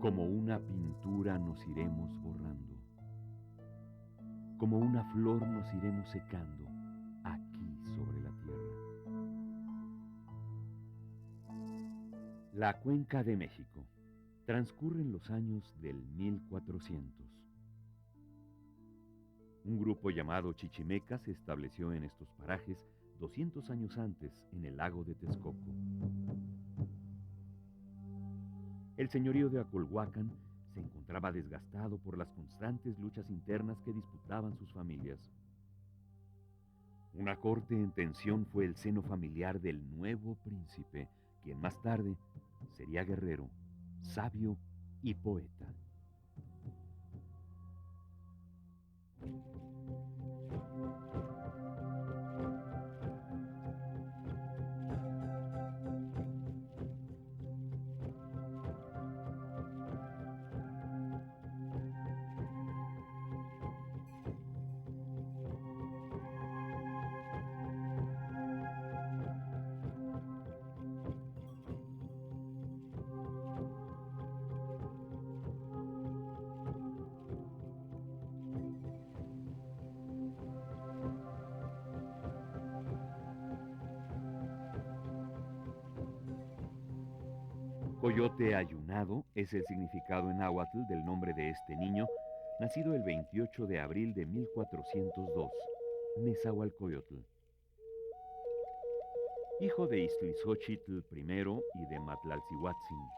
Como una pintura nos iremos borrando, como una flor nos iremos secando aquí sobre la tierra. La Cuenca de México. Transcurren los años del 1400. Un grupo llamado Chichimeca se estableció en estos parajes 200 años antes en el lago de Texcoco. El señorío de Acolhuacan se encontraba desgastado por las constantes luchas internas que disputaban sus familias. Una corte en tensión fue el seno familiar del nuevo príncipe, quien más tarde sería guerrero, sabio y poeta. Coyote Ayunado es el significado en náhuatl del nombre de este niño, nacido el 28 de abril de 1402, Nezahualcóyotl. Hijo de Iztlizóchitl I y de Matlaltzihuatzin,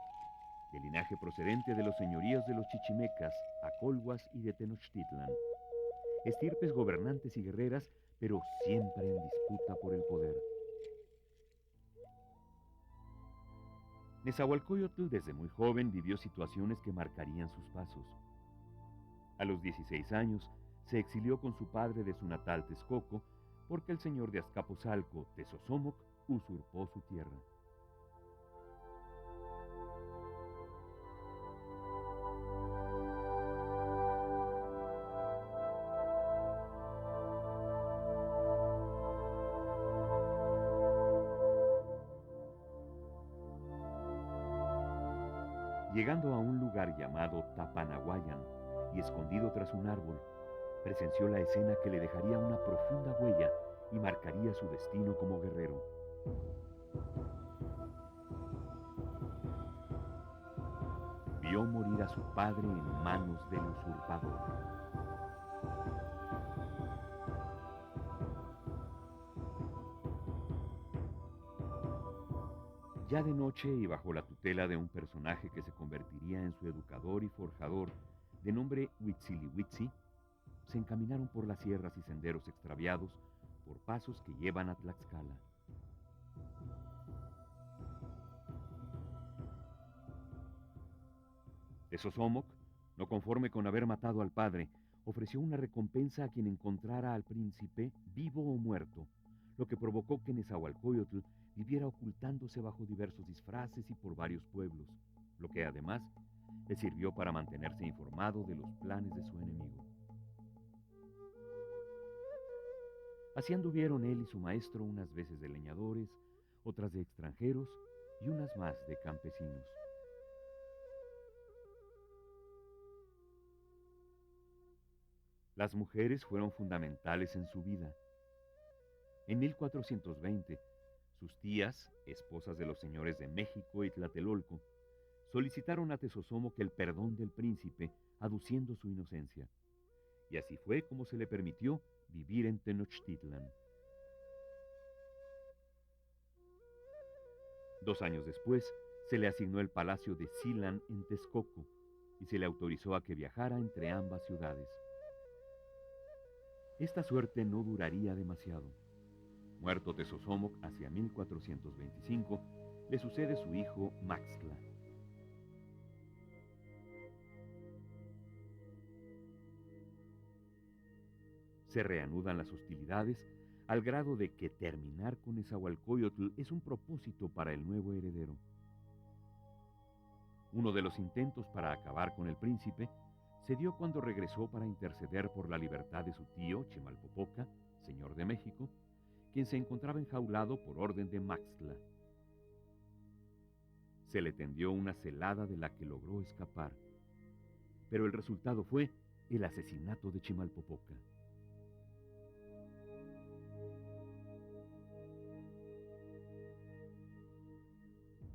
de linaje procedente de los señoríos de los chichimecas, acolhuas y de Tenochtitlan. Estirpes gobernantes y guerreras, pero siempre en disputa por el poder. Nezahualcóyotl desde muy joven vivió situaciones que marcarían sus pasos. A los 16 años se exilió con su padre de su natal Texcoco porque el señor de Azcapotzalco, Tezosomoc, usurpó su tierra. Llegando a un lugar llamado Tapanahuayan y escondido tras un árbol, presenció la escena que le dejaría una profunda huella y marcaría su destino como guerrero. Vio morir a su padre en manos del usurpador. Ya de noche y bajo la tutela de un personaje que se convertiría en su educador y forjador, de nombre Huitzilihuitzi, se encaminaron por las sierras y senderos extraviados, por pasos que llevan a Tlaxcala. Tezosomoc, no conforme con haber matado al padre, ofreció una recompensa a quien encontrara al príncipe vivo o muerto, lo que provocó que Nezahualcóyotl viviera ocultándose bajo diversos disfraces y por varios pueblos, lo que además le sirvió para mantenerse informado de los planes de su enemigo. Así anduvieron él y su maestro unas veces de leñadores, otras de extranjeros y unas más de campesinos. Las mujeres fueron fundamentales en su vida. En 1420, sus tías, esposas de los señores de México y Tlatelolco, solicitaron a Tezosomoc el perdón del príncipe, aduciendo su inocencia. Y así fue como se le permitió vivir en Tenochtitlan. 2 años después, se le asignó el palacio de Silan en Texcoco y se le autorizó a que viajara entre ambas ciudades. Esta suerte no duraría demasiado. Muerto Tezosomoc hacia 1425, le sucede su hijo Maxtla. Se reanudan las hostilidades al grado de que terminar con Nezahualcóyotl es un propósito para el nuevo heredero. Uno de los intentos para acabar con el príncipe se dio cuando regresó para interceder por la libertad de su tío Chimalpopoca, señor de México, quien se encontraba enjaulado por orden de Maxtla. Se le tendió una celada de la que logró escapar, pero el resultado fue el asesinato de Chimalpopoca.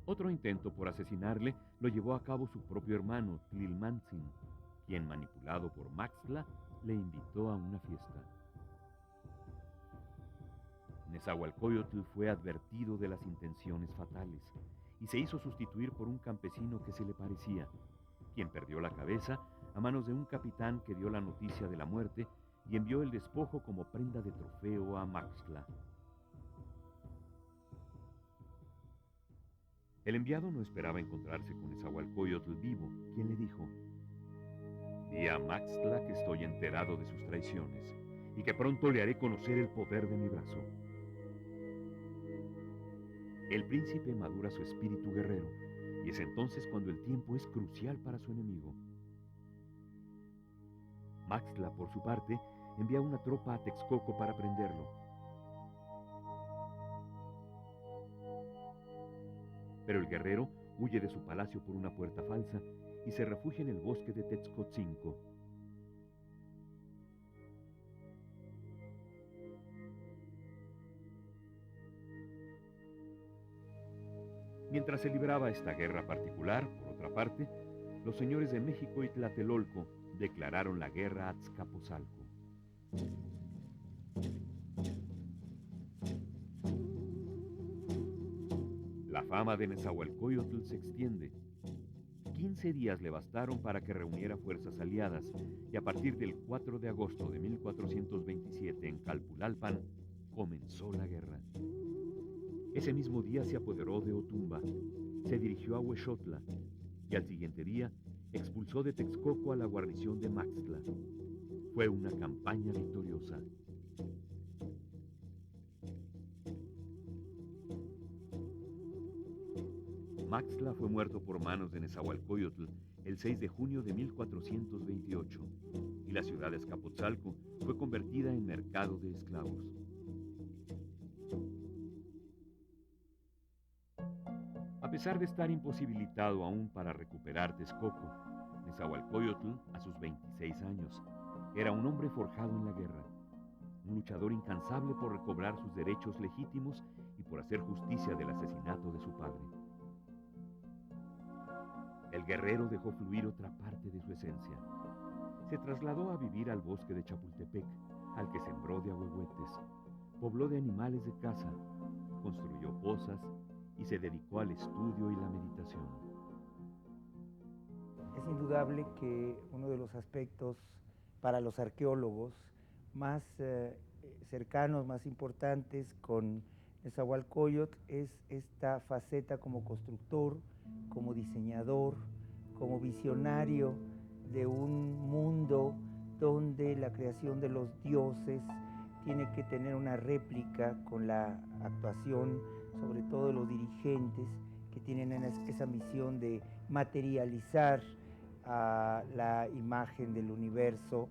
Otro intento por asesinarle lo llevó a cabo su propio hermano, Tlilmantzin, quien, manipulado por Maxtla, le invitó a una fiesta. Nezahualcóyotl fue advertido de las intenciones fatales y se hizo sustituir por un campesino que se le parecía, quien perdió la cabeza a manos de un capitán que dio la noticia de la muerte y envió el despojo como prenda de trofeo a Maxtla. El enviado no esperaba encontrarse con Nezahualcóyotl vivo, quien le dijo: «Di a Maxtla que estoy enterado de sus traiciones y que pronto le haré conocer el poder de mi brazo». El príncipe madura su espíritu guerrero, y es entonces cuando el tiempo es crucial para su enemigo. Maxtla, por su parte, envía una tropa a Texcoco para prenderlo. Pero el guerrero huye de su palacio por una puerta falsa y se refugia en el bosque de Texcotzinco. Mientras se libraba esta guerra particular, por otra parte, los señores de México y Tlatelolco declararon la guerra a Azcapotzalco. La fama de Nezahualcóyotl se extiende. 15 días le bastaron para que reuniera fuerzas aliadas y a partir del 4 de agosto de 1427 en Calpulalpan comenzó la guerra. Ese mismo día se apoderó de Otumba, se dirigió a Huexotla y al siguiente día expulsó de Texcoco a la guarnición de Maxtla. Fue una campaña victoriosa. Maxtla fue muerto por manos de Nezahualcóyotl el 6 de junio de 1428 y la ciudad de Azcapotzalco fue convertida en mercado de esclavos. A pesar de estar imposibilitado aún para recuperar Texcoco, Nezahualcóyotl, a sus 26 años, era un hombre forjado en la guerra, un luchador incansable por recobrar sus derechos legítimos y por hacer justicia del asesinato de su padre. El guerrero dejó fluir otra parte de su esencia. Se trasladó a vivir al bosque de Chapultepec, al que sembró de ahuehuetes, pobló de animales de caza, construyó pozas y se dedicó al estudio y la meditación. Es indudable que uno de los aspectos para los arqueólogos más cercanos, más importantes con Nezahualcóyotl es esta faceta como constructor, como diseñador, como visionario de un mundo donde la creación de los dioses tiene que tener una réplica con la actuación, sobre todo de los dirigentes, que tienen esa misión de materializar a la imagen del universo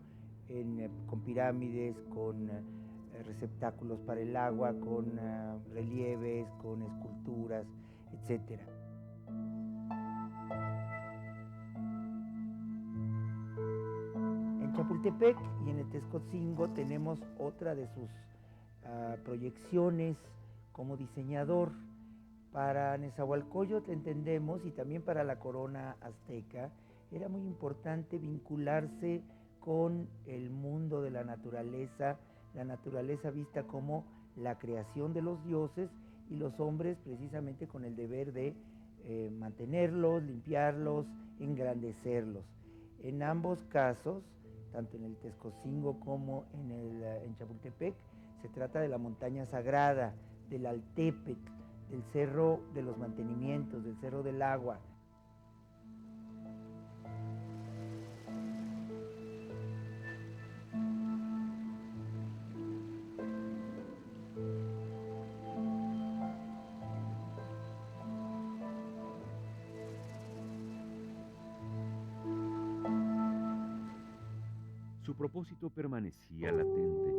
con pirámides, con receptáculos para el agua, con relieves, con esculturas, etc. En Chapultepec y en el Texcotzingo tenemos otra de sus proyecciones como diseñador. Para Nezahualcóyotl entendemos, y también para la corona azteca, era muy importante vincularse con el mundo de la naturaleza vista como la creación de los dioses y los hombres precisamente con el deber de mantenerlos, limpiarlos, engrandecerlos. En ambos casos, tanto en el Texcotzingo como en Chapultepec, se trata de la montaña sagrada, del Altépetl, del Cerro de los Mantenimientos, del Cerro del Agua. Su propósito permanecía latente,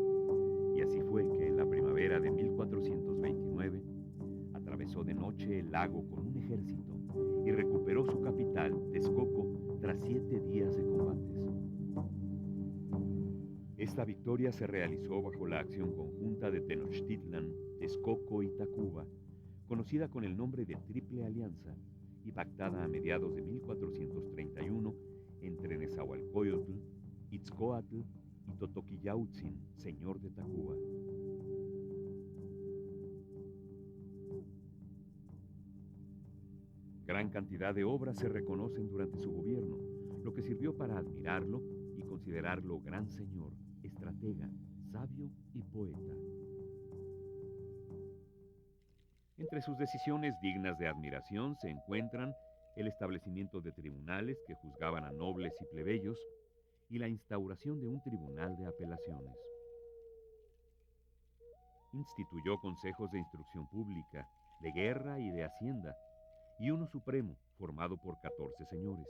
y así fue que en la primavera de 1429 atravesó de noche el lago con un ejército y recuperó su capital, Texcoco, tras 7 días de combates. Esta victoria se realizó bajo la acción conjunta de Tenochtitlan, Texcoco y Tacuba, conocida con el nombre de Triple Alianza y pactada a mediados de 1431 entre Nezahualcóyotl, Itzcoatl y Totoquillautzin, señor de Tacuba. Gran cantidad de obras se reconocen durante su gobierno, lo que sirvió para admirarlo y considerarlo gran señor, estratega, sabio y poeta. Entre sus decisiones dignas de admiración se encuentran el establecimiento de tribunales que juzgaban a nobles y plebeyos y la instauración de un tribunal de apelaciones. Instituyó consejos de instrucción pública, de guerra y de hacienda, y uno supremo, formado por 14 señores.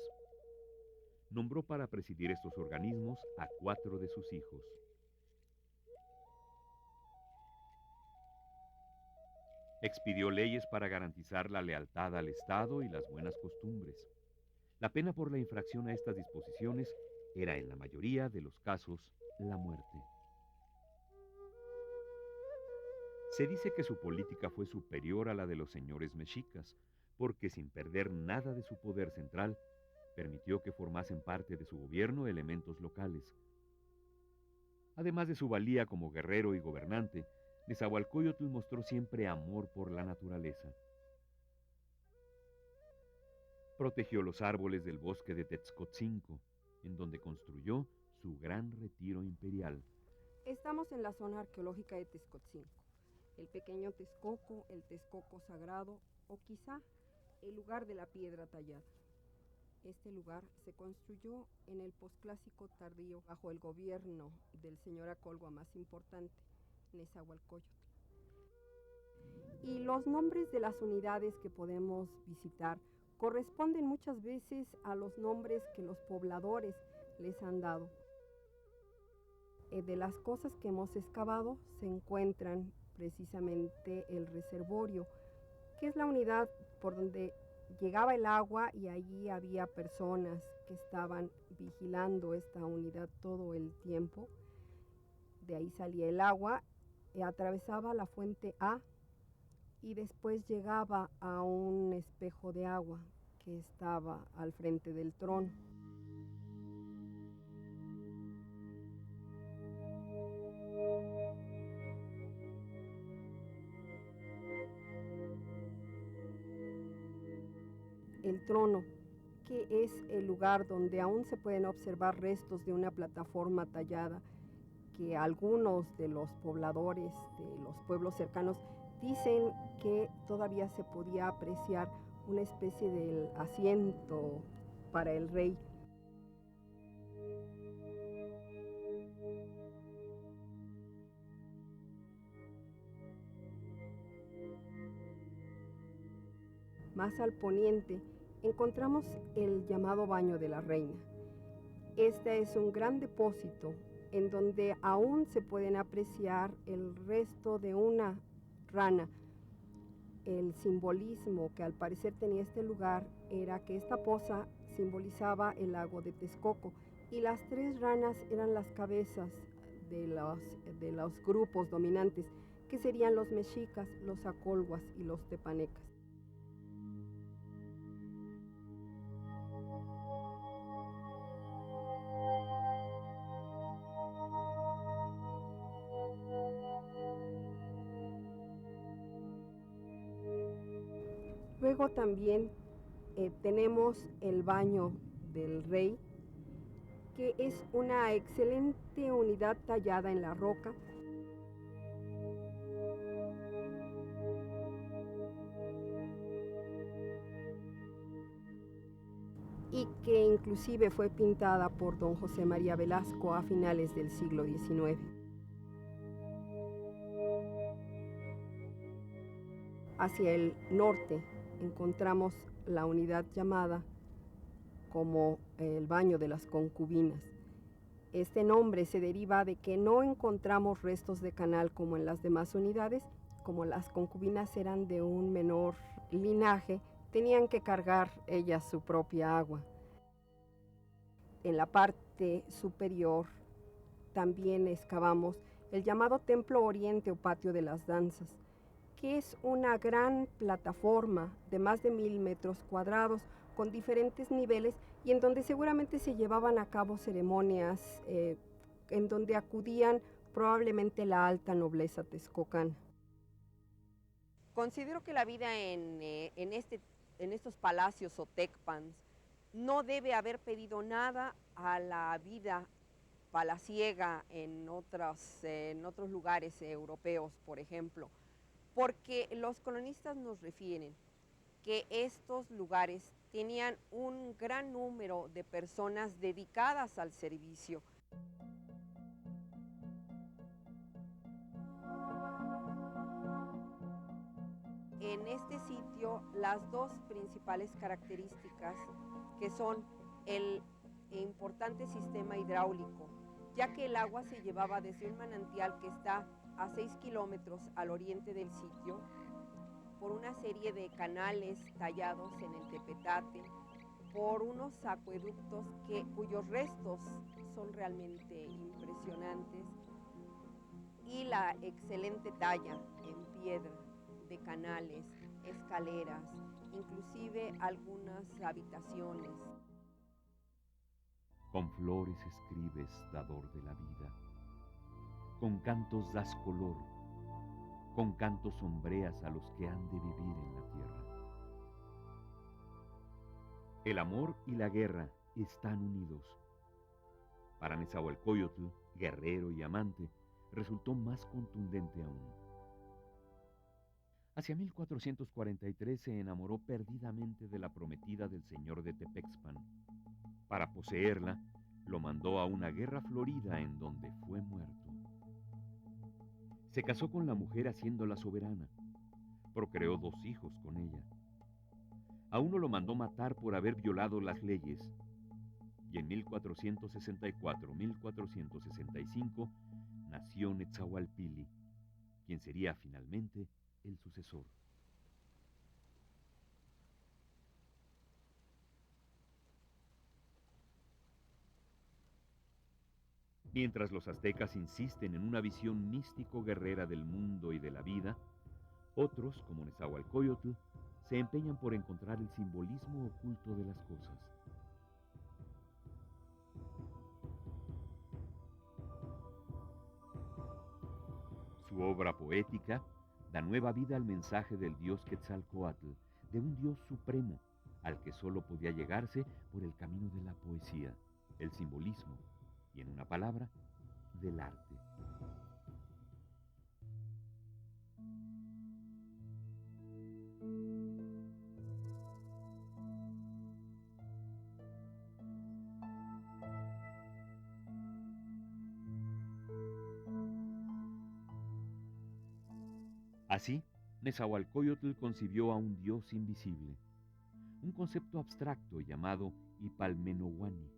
Nombró para presidir estos organismos a 4 de sus hijos. Expidió leyes para garantizar la lealtad al Estado y las buenas costumbres. La pena por la infracción a estas disposiciones era, en la mayoría de los casos, la muerte. Se dice que su política fue superior a la de los señores mexicas, porque sin perder nada de su poder central, permitió que formasen parte de su gobierno elementos locales. Además de su valía como guerrero y gobernante, Nezahualcóyotl mostró siempre amor por la naturaleza. Protegió los árboles del bosque de Texcotzinco, en donde construyó su gran retiro imperial. Estamos en la zona arqueológica de Texcotzinco, el pequeño Texcoco, el Texcoco sagrado o quizá el lugar de la piedra tallada. Este lugar se construyó en el posclásico tardío bajo el gobierno del señor Acolhua más importante, Nezahualcóyotl. Y los nombres de las unidades que podemos visitar corresponden muchas veces a los nombres que los pobladores les han dado. De las cosas que hemos excavado se encuentran precisamente el reservorio, que es la unidad por donde llegaba el agua y allí había personas que estaban vigilando esta unidad todo el tiempo. De ahí salía el agua, atravesaba la fuente A y después llegaba a un espejo de agua que estaba al frente del trono. El trono, que es el lugar donde aún se pueden observar restos de una plataforma tallada, que algunos de los pobladores de los pueblos cercanos dicen que todavía se podía apreciar una especie de asiento para el rey. Más al poniente encontramos el llamado Baño de la Reina. Este es un gran depósito en donde aún se pueden apreciar el resto de una rana. El simbolismo que al parecer tenía este lugar era que esta poza simbolizaba el lago de Texcoco y las 3 ranas eran las cabezas de los grupos dominantes, que serían los mexicas, los acolhuas y los tepanecas. Luego también tenemos el Baño del Rey, que es una excelente unidad tallada en la roca. Y que inclusive fue pintada por don José María Velasco a finales del siglo XIX. Hacia el norte encontramos la unidad llamada como el Baño de las Concubinas. Este nombre se deriva de que no encontramos restos de canal como en las demás unidades, como las concubinas eran de un menor linaje, tenían que cargar ellas su propia agua. En la parte superior también excavamos el llamado Templo Oriente o Patio de las Danzas, que es una gran plataforma de más de 1000 metros cuadrados con diferentes niveles y en donde seguramente se llevaban a cabo ceremonias en donde acudían probablemente la alta nobleza texcocana. Considero que la vida en estos palacios o tecpans no debe haber pedido nada a la vida palaciega en otros lugares europeos, por ejemplo, porque los colonistas nos refieren que estos lugares tenían un gran número de personas dedicadas al servicio. En este sitio, las dos principales características que son el importante sistema hidráulico, ya que el agua se llevaba desde un manantial que está a 6 kilómetros al oriente del sitio, por una serie de canales tallados en el tepetate, por unos acueductos cuyos restos son realmente impresionantes, y la excelente talla en piedra de canales, escaleras, inclusive algunas habitaciones. Con flores escribes, dador de la vida, con cantos das color, con cantos sombreas a los que han de vivir en la tierra. El amor y la guerra están unidos. Para Nezahualcóyotl, guerrero y amante, resultó más contundente aún. Hacia 1443 se enamoró perdidamente de la prometida del señor de Tepexpan. Para poseerla, lo mandó a una guerra florida en donde fue muerto. Se casó con la mujer haciéndola soberana. Procreó 2 hijos con ella. A uno lo mandó matar por haber violado las leyes. Y en 1464-1465 nació Netzahualpili, quien sería finalmente el sucesor. Mientras los aztecas insisten en una visión místico-guerrera del mundo y de la vida, otros, como Nezahualcóyotl, se empeñan por encontrar el simbolismo oculto de las cosas. Su obra poética da nueva vida al mensaje del dios Quetzalcóatl, de un dios supremo, al que solo podía llegarse por el camino de la poesía, el simbolismo y, en una palabra, del arte. Así, Nezahualcóyotl concibió a un dios invisible, un concepto abstracto llamado Ipalmenowani,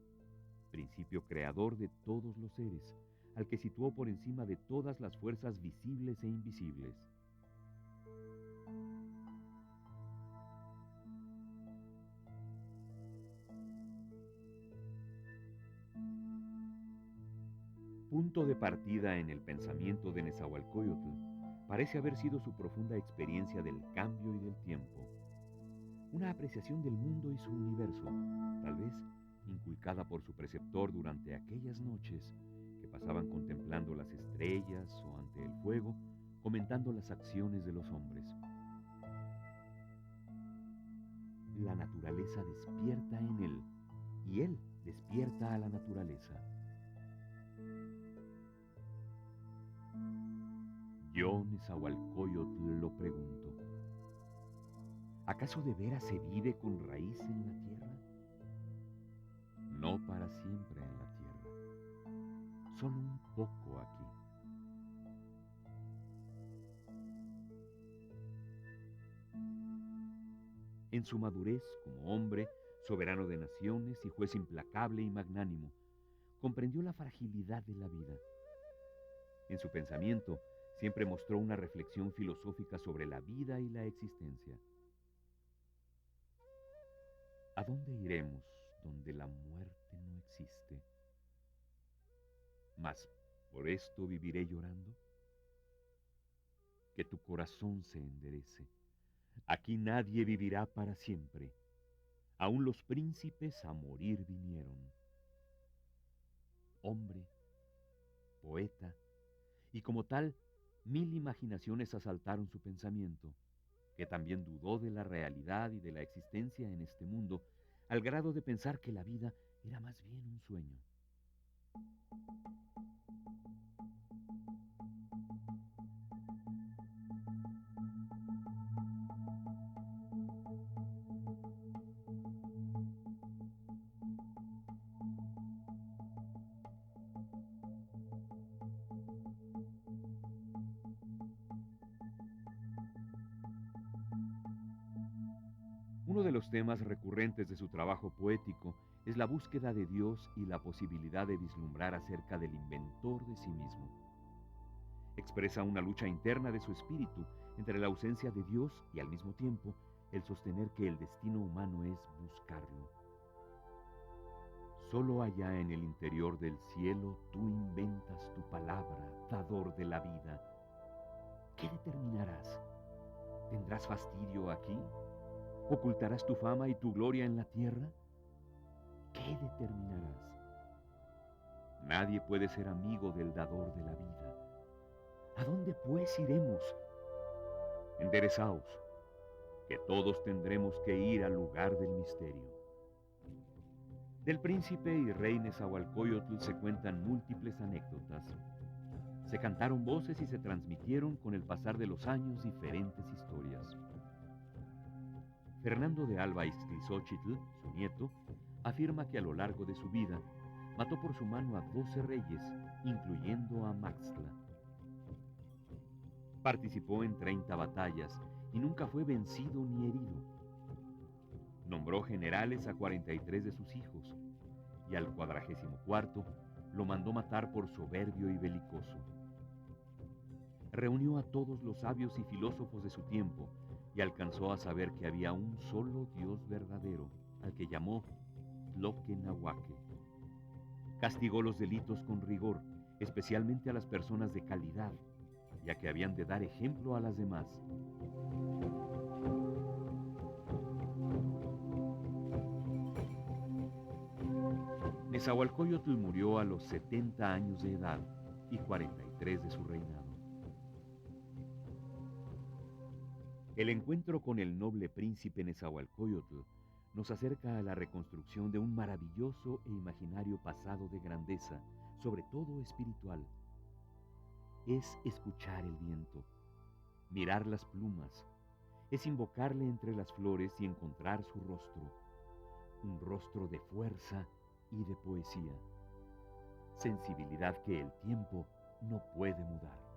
principio creador de todos los seres, al que situó por encima de todas las fuerzas visibles e invisibles. Punto de partida en el pensamiento de Nezahualcóyotl parece haber sido su profunda experiencia del cambio y del tiempo, una apreciación del mundo y su universo, tal vez inculcada por su preceptor durante aquellas noches que pasaban contemplando las estrellas o ante el fuego, comentando las acciones de los hombres. La naturaleza despierta en él, y él despierta a la naturaleza. Yo, Nezahualcóyotl, lo pregunto: ¿acaso de veras se vive con raíz en la tierra? No para siempre en la tierra, solo un poco aquí. En su madurez como hombre, soberano de naciones y juez implacable y magnánimo, comprendió la fragilidad de la vida. En su pensamiento siempre mostró una reflexión filosófica sobre la vida y la existencia. ¿A dónde iremos donde la muerte no existe? Mas, ¿por esto viviré llorando? Que tu corazón se enderece. Aquí nadie vivirá para siempre. Aún los príncipes a morir vinieron. Hombre, poeta, y como tal, 1000 imaginaciones asaltaron su pensamiento, que también dudó de la realidad y de la existencia en este mundo, al grado de pensar que la vida era más bien un sueño. Uno de los temas recurrentes de su trabajo poético es la búsqueda de Dios y la posibilidad de vislumbrar acerca del inventor de sí mismo. Expresa una lucha interna de su espíritu entre la ausencia de Dios y al mismo tiempo el sostener que el destino humano es buscarlo. Solo allá en el interior del cielo tú inventas tu palabra, dador de la vida. ¿Qué determinarás? ¿Tendrás fastidio aquí? ¿Ocultarás tu fama y tu gloria en la tierra? ¿Qué determinarás? Nadie puede ser amigo del dador de la vida. ¿A dónde pues iremos? Enderezaos, que todos tendremos que ir al lugar del misterio. Del príncipe y rey Nezahualcóyotl se cuentan múltiples anécdotas. Se cantaron voces y se transmitieron con el pasar de los años diferentes historias. Fernando de Alba Ixtlilxóchitl, su nieto, afirma que a lo largo de su vida mató por su mano a 12 reyes, incluyendo a Maxtla. Participó en 30 batallas y nunca fue vencido ni herido. Nombró generales a 43 de sus hijos y al 44º lo mandó matar por soberbio y belicoso. Reunió a todos los sabios y filósofos de su tiempo y alcanzó a saber que había un solo Dios verdadero, al que llamó Tloquenahuaque. Castigó los delitos con rigor, especialmente a las personas de calidad, ya que habían de dar ejemplo a las demás. Nezahualcóyotl murió a los 70 años de edad y 43 de su reinado. El encuentro con el noble príncipe Nezahualcóyotl nos acerca a la reconstrucción de un maravilloso e imaginario pasado de grandeza, sobre todo espiritual. Es escuchar el viento, mirar las plumas, es invocarle entre las flores y encontrar su rostro, un rostro de fuerza y de poesía, sensibilidad que el tiempo no puede mudar.